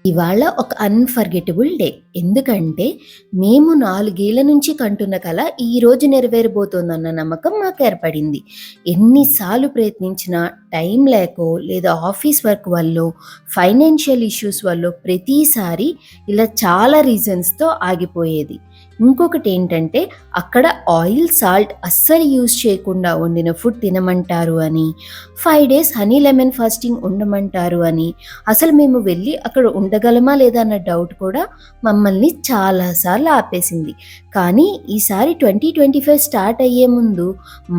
ఇవాళ ఒక unforgettable day. ఎందుకంటే, మేము 4 ఏళ్ల నుంచి కంటున్న కల ఈరోజు నెరవేరబోతోందన్న నమ్మకం మాకేర్పడింది. ఎన్ని సార్లు ప్రయత్నించినా టైం లేకో, లేదా ఆఫీస్ వర్క్ వల్లో, ఫైనాన్షియల్ ఇష్యూస్ వల్లో ప్రతిసారి ఇలా చాలా రీజన్స్‌తో ఆగిపోయేది. ఇంకొకటేంటంటే, అక్కడ ఆయిల్, సాల్ట్ అస్సలు యూజ్ చేయకుండా వండిన ఫుడ్ తినమంటారు అని, 5 డేస్ హనీ లెమన్ ఫాస్టింగ్ ఉండమంటారు అని, అసలు మేము వెళ్ళి అక్కడ ఉండగలమా లేదా అన్న డౌట్ కూడా మమ్మల్ని చాలా సార్లు ఆపేసింది. కానీ ఈసారి 2025 స్టార్ట్ అయ్యే ముందు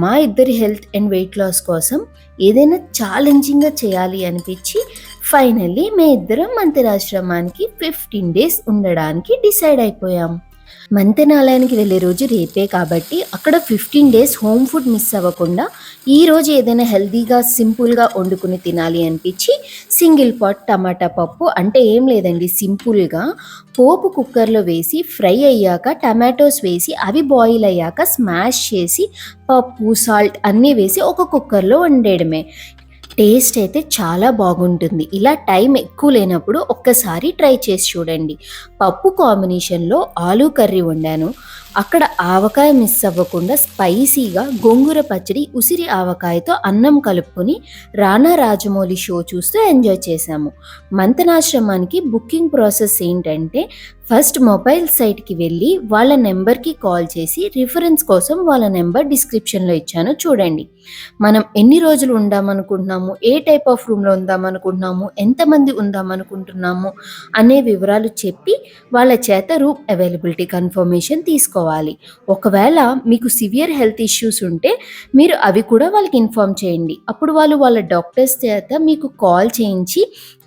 మా ఇద్దరి హెల్త్ అండ్ వెయిట్ లాస్ కోసం ఏదైనా ఛాలెంజింగ్‌గా చేయాలి అనిపించి ఫైనల్లీ మేమిద్దరం మంతెనాశ్రమానికి 15 డేస్ ఉండడానికి డిసైడ్ అయిపోయాం. మంతెనాలయానికి వెళ్ళే రోజు రేపే కాబట్టి అక్కడ 15 డేస్ హోమ్ ఫుడ్ మిస్ అవ్వకుండా ఈరోజు ఏదైనా హెల్తీగా సింపుల్గా వండుకుని తినాలి అనిపించి సింగిల్ పాట్ టమాటా పప్పు, అంటే ఏం లేదండి, సింపుల్గా పోపు కుక్కర్లో వేసి ఫ్రై అయ్యాక టమాటోస్ వేసి అవి బాయిల్ అయ్యాక స్మాష్ చేసి పప్పు, సాల్ట్ అన్నీ వేసి ఒక కుక్కర్లో వండేయడమే. టేస్ట్ అయితే చాలా బాగుంటుంది. ఇలా టైం ఎక్కువ లేనప్పుడు ఒక్కసారి ట్రై చేసి చూడండి. పప్పు కాంబినేషన్లో ఆలూ కర్రీ వండాను. అక్కడ ఆవకాయ మిస్ అవ్వకుండా స్పైసీగా గోంగూర పచ్చడి, ఉసిరి ఆవకాయతో అన్నం కలుపుకొని రానా రాజమౌళి షో చూస్తూ ఎంజాయ్ చేశాము. మంతనాశ్రమానికి బుకింగ్ ప్రాసెస్ ఏంటంటే, ఫస్ట్ మొబైల్ సైట్కి వెళ్ళి వాళ్ళ నెంబర్కి కాల్ చేసి రిఫరెన్స్ కోసం వాళ్ళ నెంబర్ డిస్క్రిప్షన్లో ఇచ్చాను చూడండి. మనం ఎన్ని రోజులు ఉందామనుకుంటున్నాము, ఏ టైప్ ఆఫ్ రూమ్లో ఉందామనుకుంటున్నాము, ఎంతమంది ఉందామనుకుంటున్నాము అనే వివరాలు చెప్పి వాళ్ళ చేత రూమ్ అవైలబిలిటీ కన్ఫర్మేషన్ తీసుకోవాలి. ఒకవేళ మీకు సివియర్ హెల్త్ ఇష్యూస్ ఉంటే మీరు అవి కూడా వాళ్ళకి ఇన్ఫార్మ్ చేయండి. అప్పుడు వాళ్ళు వాళ్ళ డాక్టర్స్ చేత మీకు కాల్ చేయించి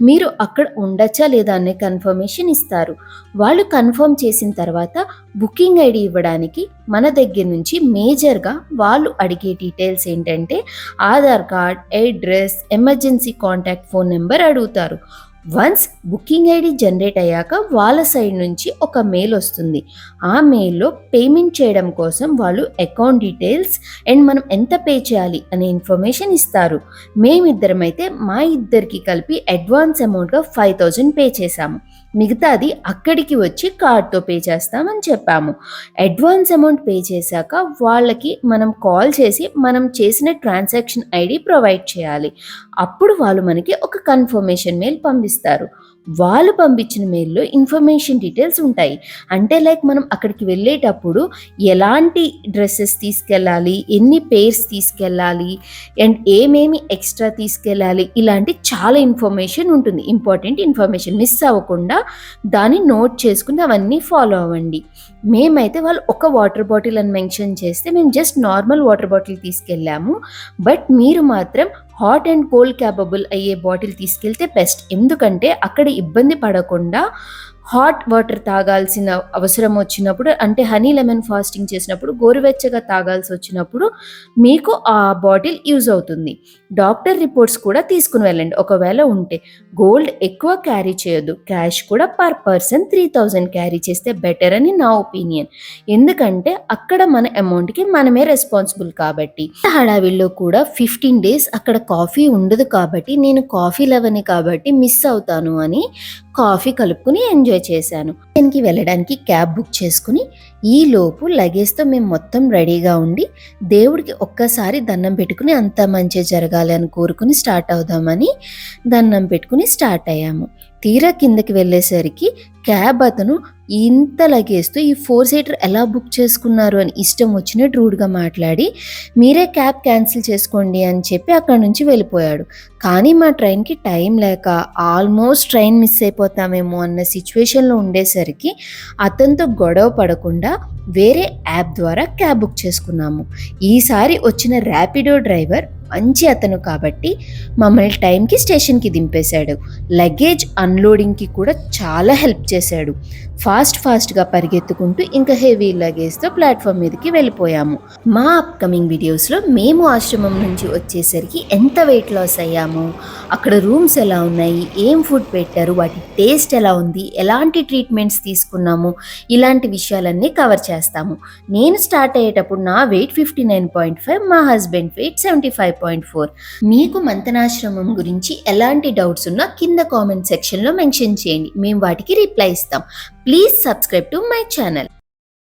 మీరు అక్కడ ఉండొచ్చా లేదా అనే కన్ఫర్మేషన్ ఇస్తారు. వాళ్ళు కన్ఫర్మ్ చేసిన తర్వాత బుకింగ్ ఐడి ఇవ్వడానికి మన దగ్గర నుంచి మేజర్గా వాళ్ళు అడిగే డీటెయిల్స్ ఏంటంటే Aadhaar card, address, emergency contact phone number అడుగుతారు. వన్స్ బుకింగ్ ఐడి జనరేట్ అయ్యాక వాళ్ళ సైడ్ నుంచి ఒక మెయిల్ వస్తుంది. ఆ మెయిల్లో పేమెంట్ చేయడం కోసం వాళ్ళు అకౌంట్ డీటెయిల్స్ అండ్ మనం ఎంత పే చేయాలి అనే ఇన్ఫర్మేషన్ ఇస్తారు. మేమిద్దరమైతే మా ఇద్దరికి కలిపి అడ్వాన్స్ అమౌంట్గా 5,000 పే చేశాము. మిగతాది అక్కడికి వచ్చి కార్డ్తో పే చేస్తామని చెప్పాము. అడ్వాన్స్ అమౌంట్ పే చేశాక వాళ్ళకి మనం కాల్ చేసి మనం చేసిన ట్రాన్సాక్షన్ ఐడి ప్రొవైడ్ చేయాలి. అప్పుడు వాళ్ళు మనకి ఒక కన్ఫర్మేషన్ మెయిల్ పంపిస్తారు. వాళ్ళు పంపించిన మెయిల్లో ఇన్ఫర్మేషన్ డీటెయిల్స్ ఉంటాయి. అంటే లైక్ మనం అక్కడికి వెళ్ళేటప్పుడు ఎలాంటి డ్రెస్సెస్ తీసుకెళ్ళాలి, ఎన్ని పేర్స్ తీసుకెళ్ళాలి అండ్ ఏమేమి ఎక్స్ట్రా తీసుకెళ్ళాలి, ఇలాంటి చాలా ఇన్ఫర్మేషన్ ఉంటుంది. ఇంపార్టెంట్ ఇన్ఫర్మేషన్ మిస్ అవ్వకుండా దాన్ని నోట్ చేసుకుని అవన్నీ ఫాలో అవ్వండి. మేమైతే వాళ్ళు ఒక వాటర్ బాటిల్ అని మెన్షన్ చేస్తే మేము జస్ట్ నార్మల్ వాటర్ బాటిల్ తీసుకెళ్ళాము. బట్ మీరు మాత్రం హాట్ అండ్ కోల్డ్ క్యాపబుల్ అయ్యే బాటిల్ తీసుకెళ్తే బెస్ట్. ఎందుకంటే అక్కడ ఇబ్బంది పడకుండా హాట్ వాటర్ తాగాల్సిన అవసరం వచ్చినప్పుడు, అంటే హనీ లెమన్ ఫాస్టింగ్ చేసినప్పుడు గోరువెచ్చగా తాగాల్సి వచ్చినప్పుడు మీకు ఆ బాటిల్ యూజ్ అవుతుంది. డాక్టర్ రిపోర్ట్స్ కూడా తీసుకుని వెళ్ళండి ఒకవేళ ఉంటే. గోల్డ్ ఎక్కువ క్యారీ చేయొద్దు. క్యాష్ కూడా పర్ పర్సన్ 3,000 క్యారీ చేస్తే బెటర్ అని నా ఒపీనియన్. ఎందుకంటే అక్కడ మన అమౌంట్కి మనమే రెస్పాన్సిబుల్ కాబట్టి. హడావిల్లో కూడా 15 డేస్ అక్కడ కాఫీ ఉండదు కాబట్టి నేను కాఫీ లవని కాబట్టి మిస్ అవుతాను అని కాఫీ కలుపుకుని ఎంజాయ్ చేశాను. ట్రైన్కి వెళ్ళడానికి క్యాబ్ బుక్ చేసుకుని ఈలోపు లగేజ్తో మేము మొత్తం రెడీగా ఉండి దేవుడికి ఒక్కసారి దండం పెట్టుకుని అంతా మంచి జరగాలి అని కోరుకుని స్టార్ట్ అవుదామని దండం పెట్టుకుని స్టార్ట్ అయ్యాము. తీరా కిందకి వెళ్ళేసరికి క్యాబ్ అతను ఇంత లగేజ్తో ఈ 4 సీటర్ ఎలా బుక్ చేసుకున్నారు అని ఇష్టం వచ్చినట్టు రూడ్గా మాట్లాడి మీరే క్యాబ్ క్యాన్సిల్ చేసుకోండి అని చెప్పి అక్కడి నుంచి వెళ్ళిపోయాడు. కానీ మా ట్రైన్కి టైం లేక ఆల్మోస్ట్ ట్రైన్ మిస్ అయిపోతామేమో అన్న సిచ్యువేషన్లో ఉండేసరికి అతనితో గొడవ పడకుండా వేరే యాప్ ద్వారా క్యాబ్ బుక్ చేసుకున్నాము. ఈసారి వచ్చిన ర్యాపిడో డ్రైవర్ మంచి అతను కాబట్టి మమ్మల్ని టైంకి స్టేషన్కి దింపేశాడు. లగేజ్ అన్లోడింగ్కి కూడా చాలా హెల్ప్ చేశాడు. ఫాస్ట్గా పరిగెత్తుకుంటూ ఇంకా హెవీ లగేజ్తో ప్లాట్ఫామ్ మీదకి వెళ్ళిపోయాము. మా అప్కమింగ్ వీడియోస్లో మేము ఆశ్రమం నుంచి వచ్చేసరికి ఎంత వెయిట్ లాస్ అయ్యాము, అక్కడ రూమ్స్ ఎలా ఉన్నాయి, ఏం ఫుడ్ పెట్టారు, వాటి టేస్ట్ ఎలా ఉంది, ఎలాంటి ట్రీట్మెంట్స్ తీసుకున్నాము, ఇలాంటి విషయాలన్నీ కవర్ చేస్తాము. నేను స్టార్ట్ అయ్యేటప్పుడు నా వెయిట్ 59.5, మా హస్బెండ్ వెయిట్ 75.4. మీకు మంతనాశ్రమం గురించి ఎలాంటి డౌట్స్ ఉన్నా కింద కామెంట్ సెక్షన్లో మెన్షన్ చేయండి, మేము వాటికి రిప్లై ఇస్తాం. Please subscribe to my channel.